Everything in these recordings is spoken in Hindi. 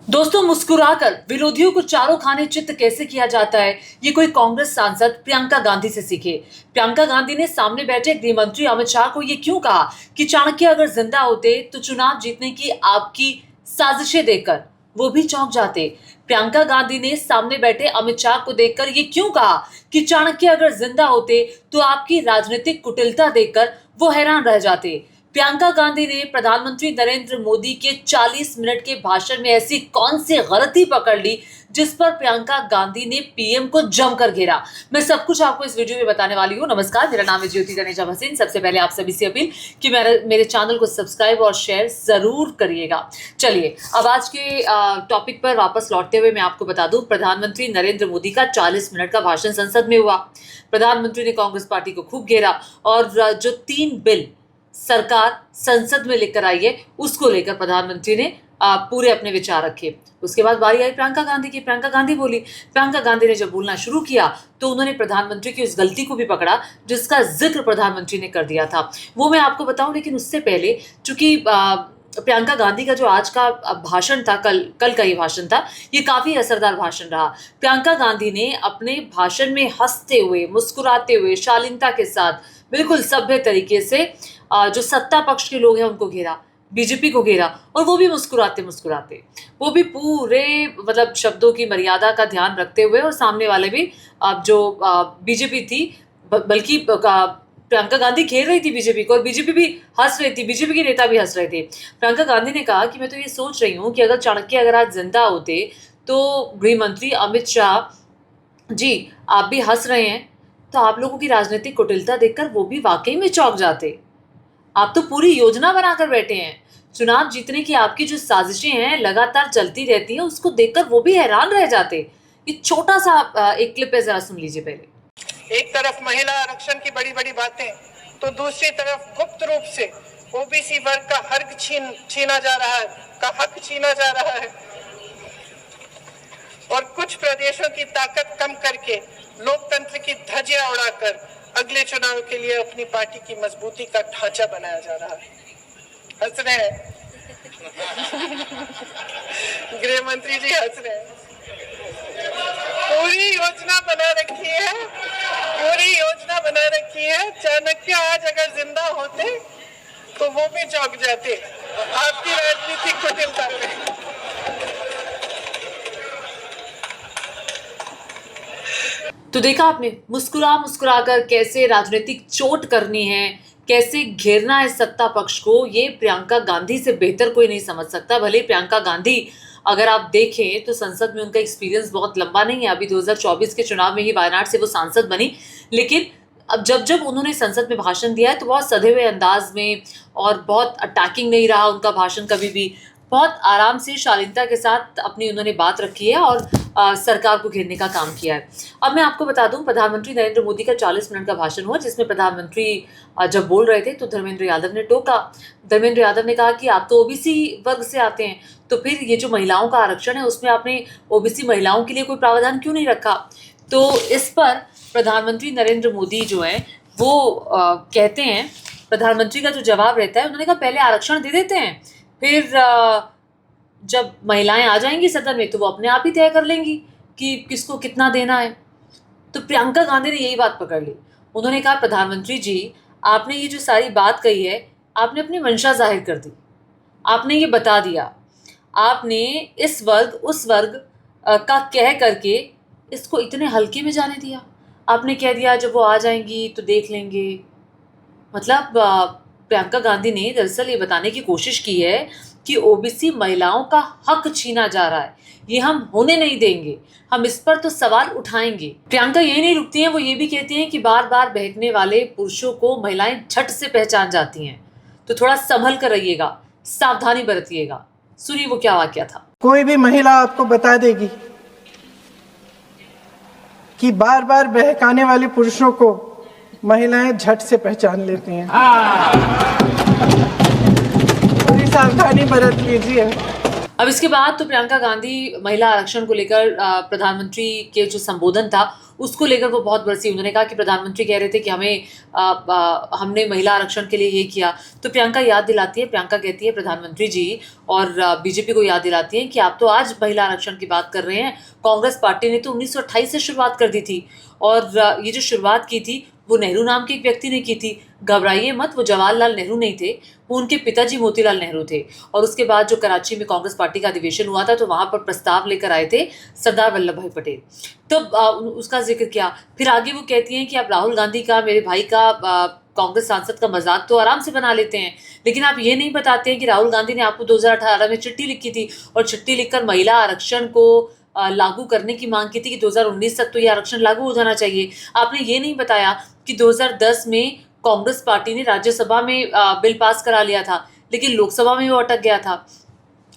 दोस्तों, मुस्कुराकर विरोधियों को चारों खाने चित्त कैसे किया जाता है, ये कोई कांग्रेस सांसद प्रियंका गांधी से सीखे। प्रियंका गांधी ने सामने बैठे गृह मंत्री अमित शाह को ये क्यों कहा कि चाणक्य अगर जिंदा होते तो चुनाव जीतने की आपकी साजिशें देखकर वो भी चौंक जाते। प्रियंका गांधी ने सामने बैठे अमित शाह को देखकर ये क्यों कहा कि चाणक्य अगर जिंदा होते तो आपकी राजनीतिक कुटिलता देखकर वो हैरान रह जाते। प्रियंका गांधी ने प्रधानमंत्री नरेंद्र मोदी के 40 मिनट के भाषण में ऐसी कौन सी गलती पकड़ ली जिस पर प्रियंका गांधी ने पीएम को जमकर घेरा। मैं सब कुछ आपको इस वीडियो में बताने वाली हूं। नमस्कार, मेरा नाम है ज्योति तनेजा भसीन। सबसे पहले आप सभी से अपील कि मेरे चैनल को सब्सक्राइब और शेयर जरूर करिएगा। चलिए अब आज के टॉपिक पर वापस लौटते हुए मैं आपको बता दूं, प्रधानमंत्री नरेंद्र मोदी का 40 मिनट का भाषण संसद में हुआ। प्रधानमंत्री ने कांग्रेस पार्टी को खूब घेरा और जो 3 बिल सरकार संसद में लेकर आई है उसको लेकर प्रधानमंत्री ने पूरे अपने विचार रखे। उसके बाद बारी आई प्रियंका गांधी की। प्रियंका गांधी बोली। प्रियंका गांधी ने जब बोलना शुरू किया तो उन्होंने प्रधानमंत्री की उस गलती को भी पकड़ा जिसका जिक्र प्रधानमंत्री ने कर दिया था, वो मैं आपको बताऊं। लेकिन उससे पहले चूंकि प्रियंका गांधी का जो आज का भाषण था, कल का ये भाषण था, ये काफी असरदार भाषण रहा। प्रियंका गांधी ने अपने भाषण में हंसते हुए, मुस्कुराते हुए, शालीनता के साथ, बिल्कुल सभ्य तरीके से जो सत्ता पक्ष के लोग हैं उनको घेरा, बीजेपी को घेरा, और वो भी मुस्कुराते मुस्कुराते, वो भी पूरे मतलब शब्दों की मर्यादा का ध्यान रखते हुए, और सामने वाले भी जो बीजेपी थी, बल्कि प्रियंका गांधी घेर रही थी बीजेपी को और बीजेपी भी हंस रही थी, बीजेपी के नेता भी हंस रहे थे। प्रियंका गांधी ने कहा कि मैं तो ये सोच रही हूँ कि अगर चाणक्य अगर आज जिंदा होते तो गृह मंत्री अमित शाह जी, आप भी हंस रहे हैं तो आप लोगों की राजनीतिक कुटिलता देखकर वो भी वाकई में चौंक जाते। आप तो पूरी योजना बनाकर बैठे हैं, चुनाव जीतने की आपकी जो साजिशें हैं लगातार चलती रहती हैं, उसको देखकर वो भी हैरान रह जाते। ये छोटा सा एक क्लिप है, जरा सुन लीजिए पहले। एक तरफ महिला आरक्षण की बड़ी बड़ी बातें, तो दूसरी तरफ गुप्त रूप से ओबीसी वर्ग का हक छीना जा रहा है, और कुछ प्रदेशों की ताकत कम करके लोकतंत्र की धज्जियां उड़ाकर अगले चुनाव के लिए अपनी पार्टी की मजबूती का ढांचा बनाया जा रहा है। हंस रहे हैं गृह मंत्री जी, हंस रहे हैं। पूरी योजना बना रखी है। चाणक्य आज अगर जिंदा होते तो वो भी चौंक जाते आपकी राजनीतिक कुटिलता पे। तो देखा आपने, मुस्कुरा कर कैसे राजनीतिक चोट करनी है, कैसे घेरना है सत्ता पक्ष को, ये प्रियंका गांधी से बेहतर कोई नहीं समझ सकता। भले प्रियंका गांधी अगर आप देखें तो संसद में उनका एक्सपीरियंस बहुत लंबा नहीं है, अभी 2024 के चुनाव में ही वायनाड से वो सांसद बनी, लेकिन अब जब उन्होंने संसद में भाषण दिया है तो बहुत सधे हुए अंदाज में और बहुत अटैकिंग नहीं रहा उनका भाषण कभी भी। बहुत आराम से, शालीनता के साथ अपनी उन्होंने बात रखी है और सरकार को घेरने का काम किया है। अब मैं आपको बता दूं, प्रधानमंत्री नरेंद्र मोदी का 40 मिनट का भाषण हुआ जिसमें प्रधानमंत्री जब बोल रहे थे तो धर्मेंद्र यादव ने टोका। धर्मेंद्र यादव ने कहा कि आप तो ओबीसी वर्ग से आते हैं, तो फिर ये जो महिलाओं का आरक्षण है उसमें आपने ओबीसी महिलाओं के लिए कोई प्रावधान क्यों नहीं रखा। तो इस पर प्रधानमंत्री नरेंद्र मोदी जो है वो कहते हैं, प्रधानमंत्री का जो जवाब रहता है, उन्होंने कहा पहले आरक्षण दे देते हैं, फिर जब महिलाएं आ जाएंगी सदन में तो वो अपने आप ही तय कर लेंगी कि किसको कितना देना है। तो प्रियंका गांधी ने यही बात पकड़ ली। उन्होंने कहा प्रधानमंत्री जी, आपने ये जो सारी बात कही है, आपने अपनी मंशा जाहिर कर दी, आपने ये बता दिया, आपने इस वर्ग उस वर्ग का कह करके इसको इतने हल्के में जाने दिया। आपने कह दिया जब वो आ जाएंगी तो देख लेंगे। मतलब प्रियंका गांधी ने दरअसल ये बताने की कोशिश की है कि ओबीसी महिलाओं का हक छीना जा रहा है, ये हम होने नहीं देंगे, हम इस पर तो सवाल उठाएंगे। प्रियंका यही नहीं रुकती हैं, वो ये भी कहती हैं कि बार बार बहकने वाले पुरुषों को महिलाएं झट से पहचान जाती हैं, तो थोड़ा संभल कर रहिएगा, सावधानी बरतिएगा। सुनिए वो क्या वाकया था। कोई भी महिला आपको बता देगी कि बार बार बहकाने वाले पुरुषों को महिलाएं झट से पहचान लेती हैं। थोड़ी सावधानी बरत लीजिए। अब इसके बाद तो प्रियंका गांधी महिला आरक्षण को लेकर प्रधानमंत्री के जो संबोधन था उसको लेकर वो बहुत बरसी। उन्होंने कहा कि प्रधानमंत्री कह रहे थे कि हमने महिला आरक्षण के लिए ये किया, तो प्रियंका याद दिलाती है, प्रियंका कहती है प्रधानमंत्री जी और बीजेपी को याद दिलाती है कि आप तो आज महिला आरक्षण की बात कर रहे हैं, कांग्रेस पार्टी ने तो 1928 से शुरुआत कर दी थी और ये जो शुरुआत की थी वो नेहरू नाम के एक व्यक्ति ने की थी। घबराइए मत, वो जवाहरलाल नेहरू नहीं थे, वो उनके पिताजी मोतीलाल नेहरू थे। और उसके बाद जो कराची में कांग्रेस पार्टी का अधिवेशन हुआ था तो वहां पर प्रस्ताव लेकर आए थे सरदार वल्लभ भाई पटेल, तब उसका जिक्र किया। फिर आगे वो कहती हैं कि आप राहुल गांधी का, मेरे भाई का, कांग्रेस सांसद का मजाक तो आराम से बना लेते हैं, लेकिन आप ये नहीं बताते हैं कि राहुल गांधी ने आपको 2018 में चिट्ठी लिखी थी और चिट्ठी लिखकर महिला आरक्षण को लागू करने की मांग की थी कि 2019 तक तो ये आरक्षण लागू हो जाना चाहिए। आपने ये नहीं बताया कि 2010 में कांग्रेस पार्टी ने राज्यसभा में बिल पास करा लिया था लेकिन लोकसभा में वो अटक गया था।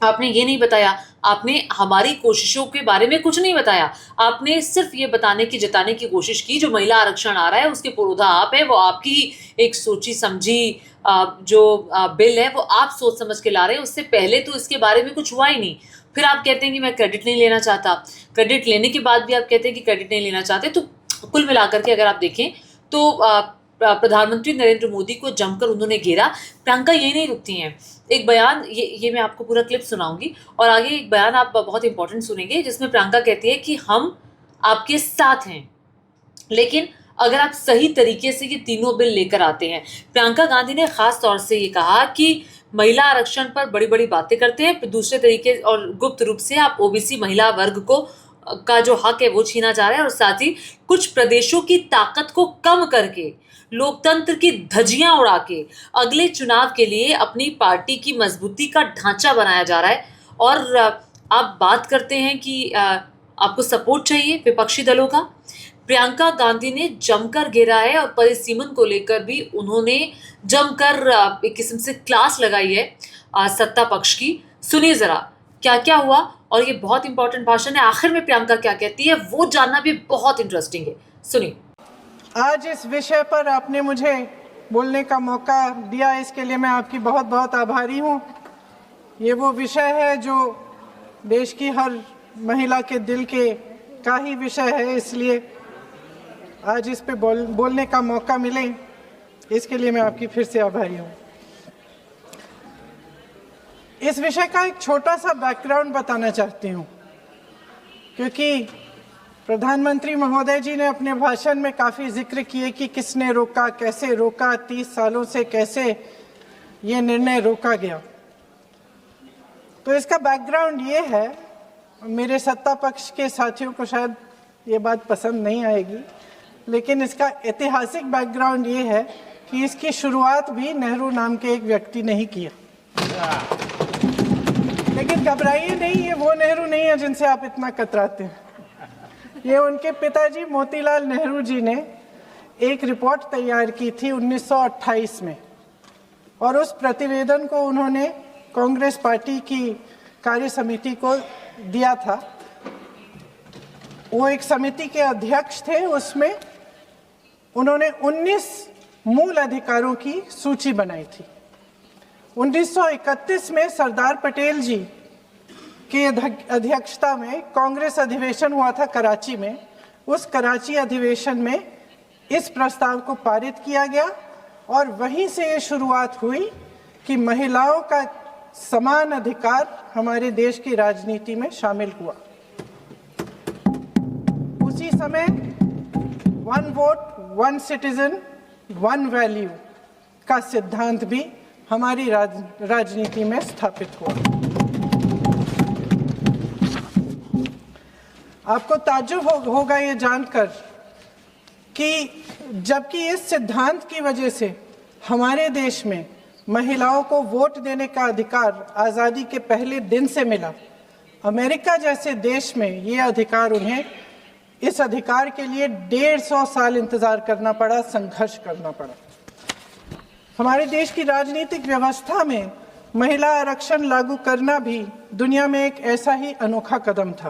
आपने ये नहीं बताया, आपने हमारी कोशिशों के बारे में कुछ नहीं बताया। आपने सिर्फ ये बताने की, जताने की कोशिश की जो महिला आरक्षण आ रहा है उसके पुरोधा आप है, वो आपकी एक सोची समझी जो बिल है वो आप सोच समझ के ला रहे हैं। उससे पहले तो इसके बारे में कुछ हुआ ही नहीं। फिर आप कहते हैं कि मैं क्रेडिट नहीं लेना चाहता, क्रेडिट लेने के बाद भी आप कहते हैं कि क्रेडिट नहीं लेना चाहते। तो कुल मिलाकर के अगर आप देखें तो प्रधानमंत्री नरेंद्र मोदी को जमकर उन्होंने घेरा। प्रियंका यही नहीं रुकती हैं, एक बयान, ये मैं आपको पूरा क्लिप सुनाऊंगी और आगे एक बयान आप बहुत इंपॉर्टेंट सुनेंगे जिसमें प्रियंका कहती है कि हम आपके साथ हैं, लेकिन अगर आप सही तरीके से ये तीनों बिल लेकर आते हैं। प्रियंका गांधी ने खास तौर से ये कहा कि महिला आरक्षण पर बड़ी बड़ी बातें करते हैं, दूसरे तरीके और गुप्त रूप से आप ओबीसी महिला वर्ग को का जो हक है वो छीना जा रहा है और साथ ही कुछ प्रदेशों की ताकत को कम करके, लोकतंत्र की धज्जियां उड़ा के अगले चुनाव के लिए अपनी पार्टी की मजबूती का ढांचा बनाया जा रहा है। और आप बात करते हैं कि आपको सपोर्ट चाहिए विपक्षी दलों का। प्रियंका गांधी ने जमकर घेरा है और परिसीमन को लेकर भी उन्होंने जमकर एक किस्म से क्लास लगाई है सत्ता पक्ष की। सुनिए जरा क्या क्या हुआ और ये बहुत इंपॉर्टेंट भाषण है। आखिर में प्रियंका क्या कहती है वो जानना भी बहुत इंटरेस्टिंग है, सुनिए। आज इस विषय पर आपने मुझे बोलने का मौका दिया, इसके लिए मैं आपकी बहुत बहुत आभारी हूँ। ये वो विषय है जो देश की हर महिला के दिल के का ही विषय है, इसलिए आज इस पे बोलने का मौका मिले, इसके लिए मैं आपकी फिर से आभारी हूँ। इस विषय का एक छोटा सा बैकग्राउंड बताना चाहती हूँ, क्योंकि प्रधानमंत्री महोदय जी ने अपने भाषण में काफ़ी जिक्र किए कि किसने रोका, कैसे रोका, 30 सालों से कैसे ये निर्णय रोका गया। तो इसका बैकग्राउंड ये है, मेरे सत्ता पक्ष के साथियों को शायद ये बात पसंद नहीं आएगी, लेकिन इसका ऐतिहासिक बैकग्राउंड ये है कि इसकी शुरुआत भी नेहरू नाम के एक व्यक्ति ने ही किया। लेकिन घबराइए नहीं, ये वो नेहरू नहीं है जिनसे आप इतना कतराते हैं। ये उनके पिताजी मोतीलाल नेहरू जी ने एक रिपोर्ट तैयार की थी 1928 में और उस प्रतिवेदन को उन्होंने कांग्रेस पार्टी की कार्य समिति को दिया था। वो एक समिति के अध्यक्ष थे, उसमें उन्होंने 19 मूल अधिकारों की सूची बनाई थी। 1931 में सरदार पटेल जी की अध्यक्षता में कांग्रेस अधिवेशन हुआ था कराची में। उस कराची अधिवेशन में इस प्रस्ताव को पारित किया गया और वहीं से ये शुरुआत हुई कि महिलाओं का समान अधिकार हमारे देश की राजनीति में शामिल हुआ। उसी समय one vote one citizen one value का सिद्धांत भी हमारी राजनीति में स्थापित हुआ। आपको ताज्जुब होगा ये जानकर कि जबकि इस सिद्धांत की वजह से हमारे देश में महिलाओं को वोट देने का अधिकार आज़ादी के पहले दिन से मिला, अमेरिका जैसे देश में ये अधिकार उन्हें इस अधिकार के लिए 150 साल इंतजार करना पड़ा, संघर्ष करना पड़ा। हमारे देश की राजनीतिक व्यवस्था में महिला आरक्षण लागू करना भी दुनिया में एक ऐसा ही अनोखा कदम था।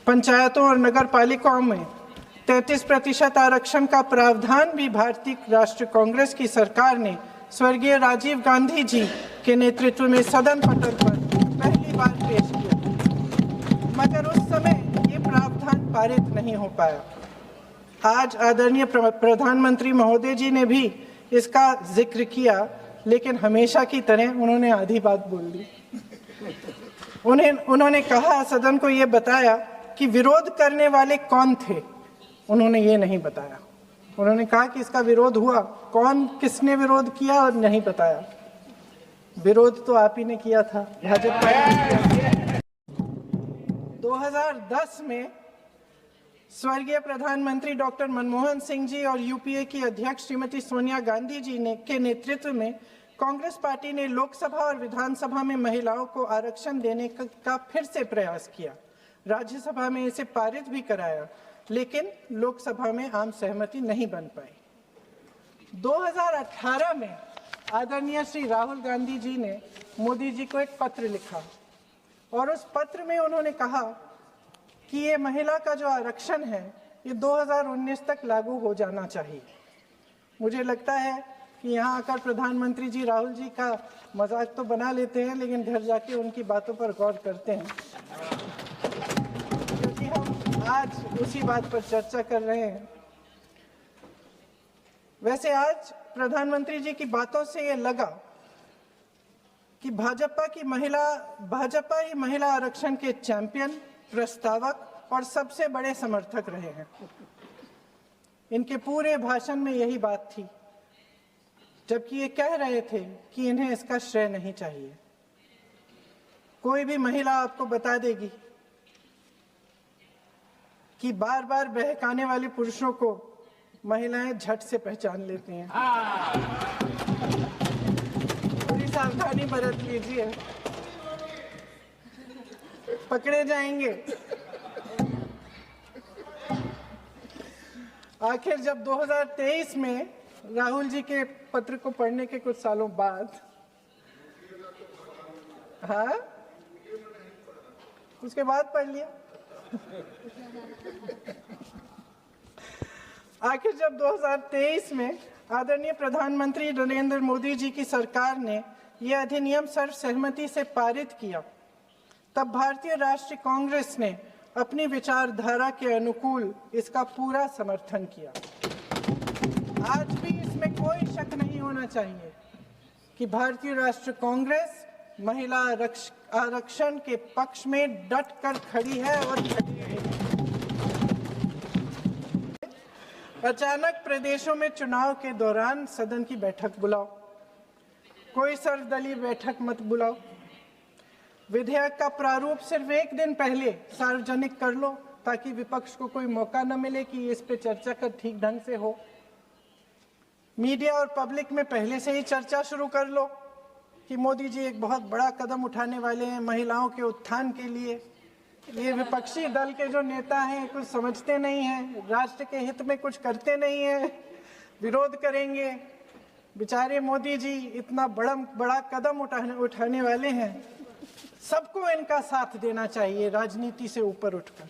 पंचायतों और नगर पालिकाओं में 33% आरक्षण का प्रावधान भी भारतीय राष्ट्रीय कांग्रेस की सरकार ने स्वर्गीय राजीव गांधी जी के नेतृत्व में सदन पटल पर पहली बार पेश किया, मगर उस समय ये प्रावधान पारित नहीं हो पाया। आज आदरणीय प्रधानमंत्री महोदय जी ने भी इसका जिक्र किया, लेकिन हमेशा की तरह उन्होंने आधी बात बोल दी। उन्होंने कहा, सदन को ये बताया कि विरोध करने वाले कौन थे, उन्होंने ये नहीं बताया। उन्होंने कहा कि इसका विरोध हुआ, कौन किसने विरोध किया और नहीं बताया। विरोध तो आप ही ने किया था, भाजपा ने। 2010 में स्वर्गीय प्रधानमंत्री डॉक्टर मनमोहन सिंह जी और यूपीए की अध्यक्ष श्रीमती सोनिया गांधी जी के नेतृत्व में कांग्रेस पार्टी ने लोकसभा और विधानसभा में महिलाओं को आरक्षण देने का फिर से प्रयास किया। राज्यसभा में इसे पारित भी कराया, लेकिन लोकसभा में आम सहमति नहीं बन पाई। 2018 में आदरणीय श्री राहुल गांधी जी ने मोदी जी को एक पत्र लिखा और उस पत्र में उन्होंने कहा कि ये महिला का जो आरक्षण है ये 2019 तक लागू हो जाना चाहिए। मुझे लगता है कि यहाँ आकर प्रधानमंत्री जी राहुल जी का मजाक तो बना लेते हैं, लेकिन घर जाके उनकी बातों पर गौर करते हैं, क्योंकि हम आज उसी बात पर चर्चा कर रहे हैं। वैसे आज प्रधानमंत्री जी की बातों से ये लगा कि भाजपा ही महिला आरक्षण के चैंपियन, प्रस्तावक और सबसे बड़े समर्थक रहे हैं। इनके पूरे भाषण में यही बात थी, जबकि ये कह रहे थे कि इन्हें इसका श्रेय नहीं चाहिए। कोई भी महिला आपको बता देगी कि बार बार बहकाने वाले पुरुषों को महिलाएं झट से पहचान लेती हैं। थोड़ी सावधानी बरत लीजिए, पकड़े जाएंगे। आखिर जब 2023 में राहुल जी के पत्र को पढ़ने के कुछ सालों बाद, हाँ, उसके बाद पढ़ लिया। आखिर जब 2023 में आदरणीय प्रधानमंत्री नरेंद्र मोदी जी की सरकार ने यह अधिनियम सर्वसहमति से पारित किया, तब भारतीय राष्ट्रीय कांग्रेस ने अपनी विचारधारा के अनुकूल इसका पूरा समर्थन किया। आज भी इसमें कोई शक नहीं होना चाहिए कि भारतीय राष्ट्रीय कांग्रेस महिला आरक्षण के पक्ष में डट कर खड़ी है और खड़ी रहेगी। अचानक प्रदेशों में चुनाव के दौरान सदन की बैठक बुलाओ, कोई सर्वदलीय बैठक मत बुलाओ। विधेयक का प्रारूप सिर्फ एक दिन पहले सार्वजनिक कर लो, ताकि विपक्ष को कोई मौका न मिले कि इस पे चर्चा कर ठीक ढंग से हो। मीडिया और पब्लिक में पहले से ही चर्चा शुरू कर लो कि मोदी जी एक बहुत बड़ा कदम उठाने वाले हैं महिलाओं के उत्थान के लिए। ये विपक्षी दल के जो नेता हैं कुछ समझते नहीं हैं, राष्ट्र के हित में कुछ करते नहीं हैं, विरोध करेंगे। बेचारे मोदी जी इतना बड़ा कदम उठाने वाले हैं, सबको इनका साथ देना चाहिए राजनीति से ऊपर उठकर।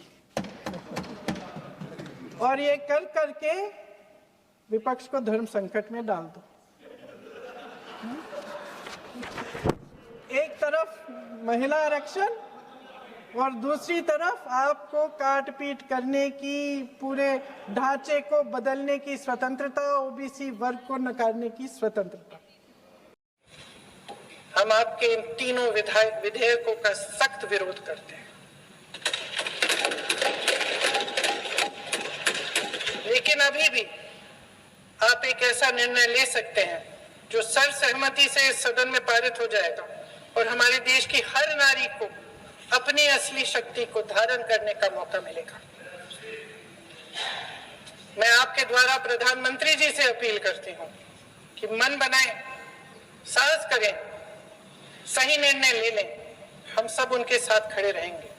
और ये कर करके विपक्ष को धर्म संकट में डाल दो। एक तरफ महिला आरक्षण और दूसरी तरफ आपको काट पीट करने की, पूरे ढांचे को बदलने की स्वतंत्रता, ओबीसी वर्ग को नकारने की स्वतंत्रता। हम आपके इन तीनों विधेयकों का सख्त विरोध करते हैं, लेकिन अभी भी आप एक ऐसा निर्णय ले सकते हैं जो सर्वसहमति से इस सदन में पारित हो जाएगा और हमारे देश की हर नारी को अपनी असली शक्ति को धारण करने का मौका मिलेगा। मैं आपके द्वारा प्रधानमंत्री जी से अपील करती हूं कि मन बनाएं, साहस करें, सही निर्णय ले लें। हम सब उनके साथ खड़े रहेंगे।